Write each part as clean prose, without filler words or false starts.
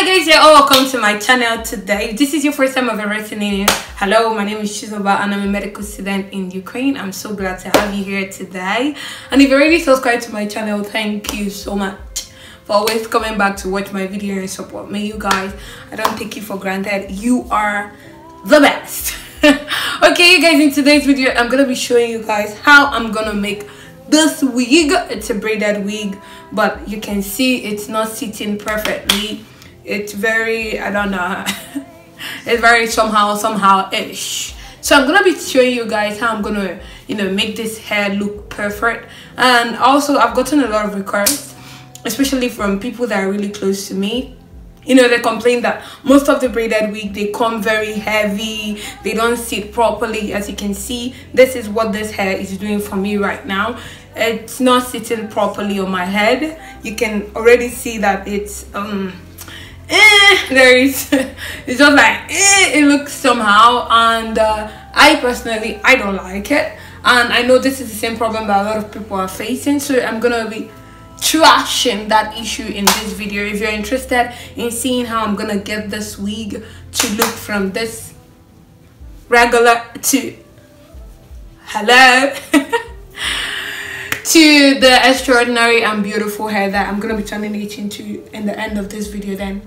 guys, you're all welcome to my channel today. If this is your first time of ever tuning in, hello, my name is Chizoba and I'm a medical student in Ukraine. I'm so glad to have you here today. And if you already subscribed to my channel, thank you so much for always coming back to watch my video and support me. You guys, I don't take you for granted. You are the best. Okay, you guys, in today's video I'm gonna be showing you guys how I'm gonna make this wig. It's a braided wig, but you can see it's not sitting perfectly. It's very, I don't know, it's very somehow ish. So I'm gonna be showing you guys how I'm gonna, make this hair look perfect. And also I've gotten a lot of requests, especially from people that are really close to me. They complain that most of the braided wig, they come very heavy, they don't sit properly. As you can see, this is what this hair is doing for me right now. It's not sitting properly on my head. You can already see that it's it's just like it looks somehow, and I personally, I don't like it, and I know this is the same problem that a lot of people are facing. So I'm gonna be trashing that issue in this video. If you're interested in seeing how I'm gonna get this wig to look from this regular to hello to the extraordinary and beautiful hair that I'm gonna be turning it into in the end of this video, then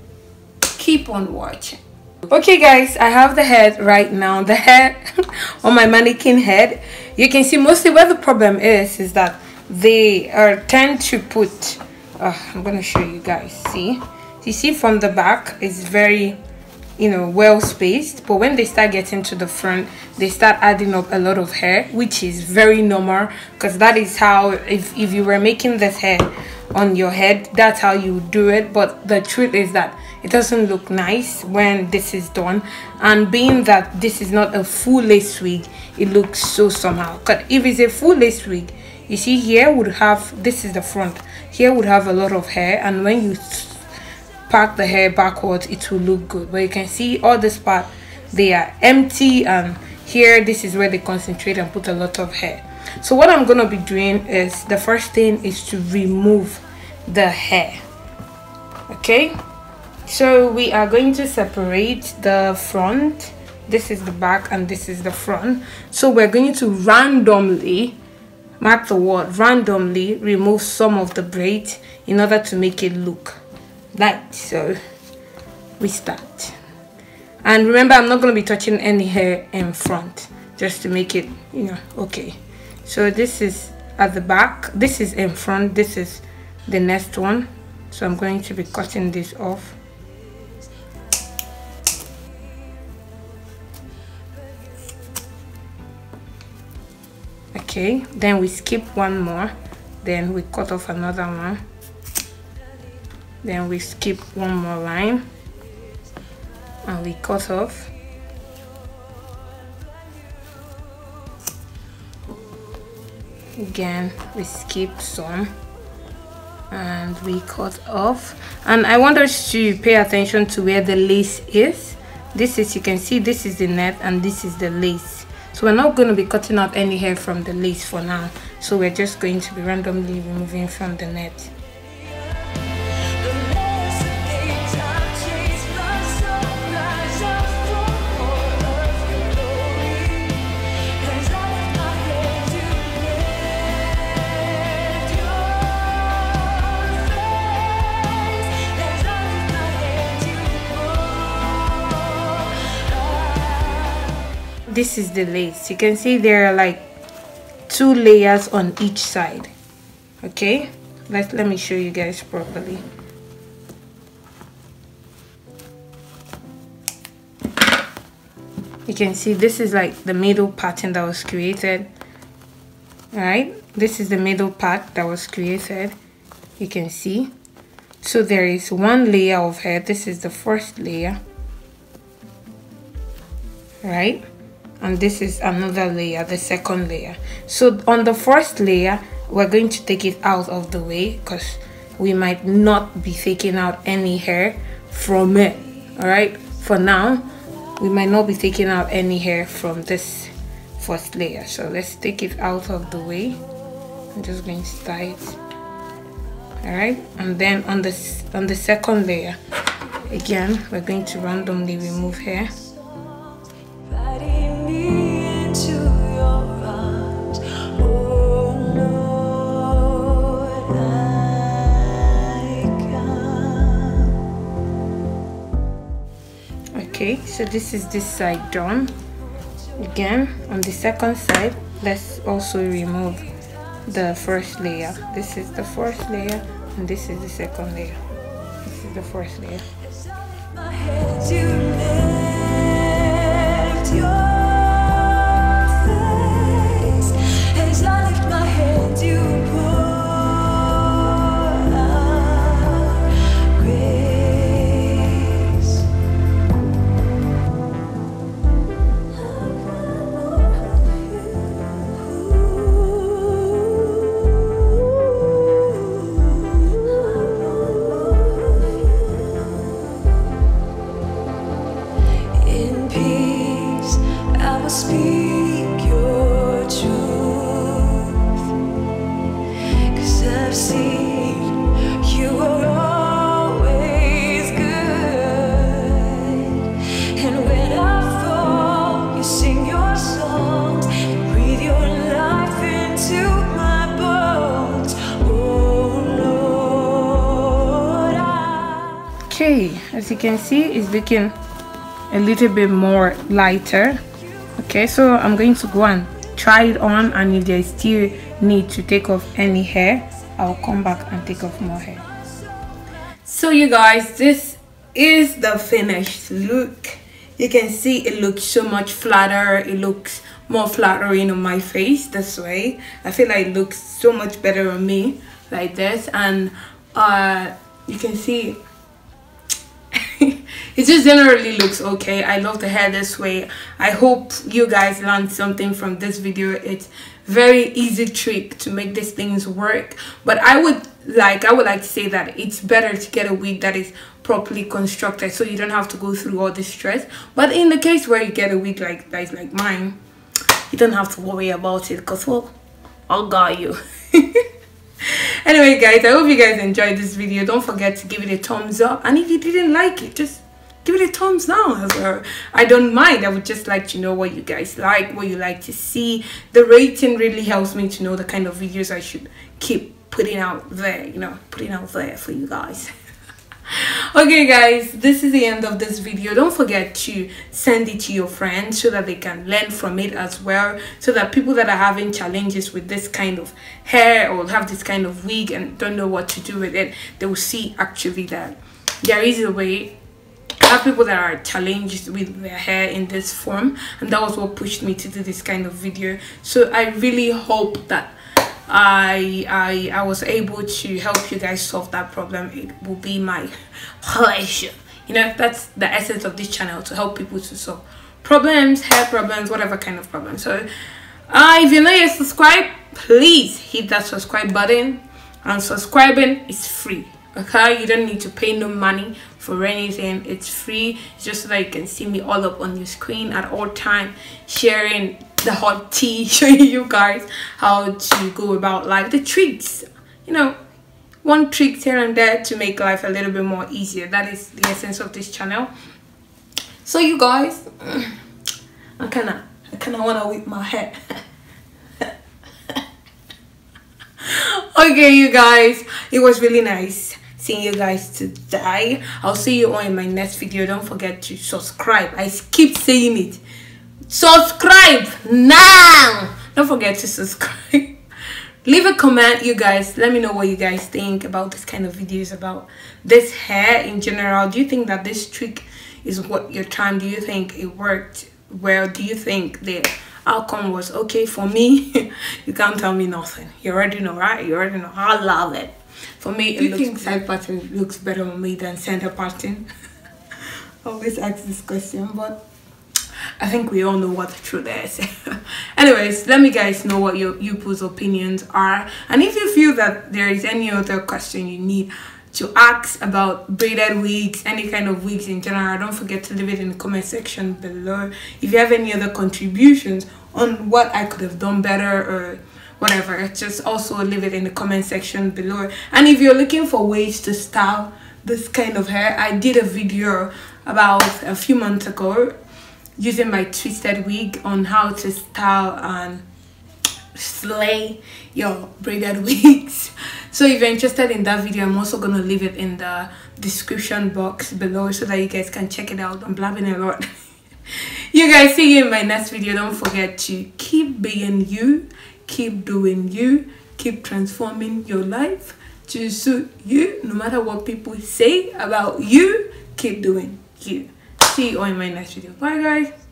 keep on watching. Okay guys, I have the head right now, the hair on my mannequin head. You can see mostly where the problem is that they tend to put I'm gonna show you guys. See, you see from the back it's very well spaced, but when they start getting to the front, they start adding up a lot of hair, which is very normal, because that is how, if you were making this hair on your head, that's how you do it. But the truth is that it doesn't look nice when this is done, and being that this is not a full lace wig, it looks so somehow. Because if it's a full lace wig, you see here would have, this is the front, here would have a lot of hair, and when you pack the hair backwards, it will look good. But you can see all this part, they are empty, and here this is where they concentrate and put a lot of hair. So what I'm gonna be doing is, the first thing is to remove the hair. Okay, so we are going to separate the front. This is the back and this is the front. So we're going to randomly, mark the word randomly, remove some of the braids in order to make it look like so. We start, and remember, I'm not going to be touching any hair in front, just to make it okay. So this is at the back, this is in front, this is the next one. So I'm going to be cutting this off. Okay, then we skip one more, then we cut off another one, then we skip one more line and we cut off. Again, we skip some and we cut off. And I want us to pay attention to where the lace is. This is, you can see, this is the net and this is the lace. So we're not going to be cutting out any hair from the lace for now. So we're just going to be randomly removing from the net. This is the lace. You can see there are like 2 layers on each side. Okay, let me show you guys properly. You can see this is like the middle pattern that was created. All right, this is the middle part that was created. You can see, so there is 1 layer of hair. This is the first layer, right? And this is another layer, the second layer. So on the first layer, we're going to take it out of the way, because we might not be taking out any hair from it. All right, for now we might not be taking out any hair from this first layer. So let's take it out of the way. I'm just going to tie it. All right, and then on the second layer, Again, we're going to randomly remove hair. Okay, so this is this side done. Again, on the second side, let's also remove the first layer. This is the first layer and this is the second layer. This is the first layer. Speak your truth, 'cause I've seen you are always good, and when I fall, you sing your songs, breathe your life into my bones. Oh Lord, okay, as you can see, it's looking a little bit more lighter. Okay, so I'm going to go and try it on, and if there's still need to take off any hair, I'll come back and take off more hair. So you guys, this is the finished look. You can see it looks so much flatter. It looks more flattering on my face this way. I feel like it looks so much better on me like this, and you can see it just generally looks okay. I love the hair this way. I hope you guys learned something from this video. It's very easy trick to make these things work, but I would like to say that it's better to get a wig that is properly constructed, so you don't have to go through all this stress. But in the case where you get a wig like that is like mine, you don't have to worry about it, because well, I'll got you. Anyway guys, I hope you guys enjoyed this video. Don't forget to give it a thumbs up, and if you didn't like it, just give it a thumbs down as well. I don't mind. I would just like to know what you guys like, what you like to see. The rating really helps me to know the kind of videos I should keep putting out there, you know, putting out there for you guys. Okay guys, this is the end of this video. Don't forget to send it to your friends so that they can learn from it as well, so that people that are having challenges with this kind of hair or have this kind of wig and don't know what to do with it, they will see actually that there is a way. I have people that are challenged with their hair in this form, and that was what pushed me to do this kind of video. So I really hope that I was able to help you guys solve that problem. It will be my pleasure. You know, that's the essence of this channel, to help people to solve problems, hair problems, whatever kind of problem. So if you're not yet subscribed, please hit that subscribe button, and subscribing is free. Okay, you don't need to pay no money for anything. It's free. It's just so that you can see me all up on your screen at all time, sharing the hot tea, showing you guys how to go about life, the tricks, you know, one trick here and there to make life a little bit more easier. That is the essence of this channel. So you guys, I kind of want to whip my hair. Okay you guys, it was really nice seeing you guys today. I'll see you all in my next video. Don't forget to subscribe. I keep saying it, subscribe now. Don't forget to subscribe. Leave a comment, you guys. Let me know what you guys think about this kind of videos, about this hair in general. Do you think that this trick is what your time? Do you think it worked well? Do you think the outcome was okay for me? You can't tell me nothing. You already know, right? You already know. I love it. For me, do you think side pattern looks better on me than center pattern? I always ask this question, but I think we all know what the truth is. Anyways, let me guys know what your people's opinions are, and if you feel that there is any other question you need to ask about braided wigs, any kind of wigs in general, don't forget to leave it in the comment section below. If you have any other contributions on what I could have done better or whatever, just also leave it in the comment section below. And if you're looking for ways to style this kind of hair. I did a video about a few months ago using my twisted wig on how to style and slay your braided wigs. So if you're interested in that video, I'm also gonna leave it in the description box below so that you guys can check it out. I'm blabbing a lot. You guys, see you in my next video. Don't forget to keep being you, keep doing you, keep transforming your life to suit you. No matter what people say about you, keep doing you. See you all in my next video. Bye guys.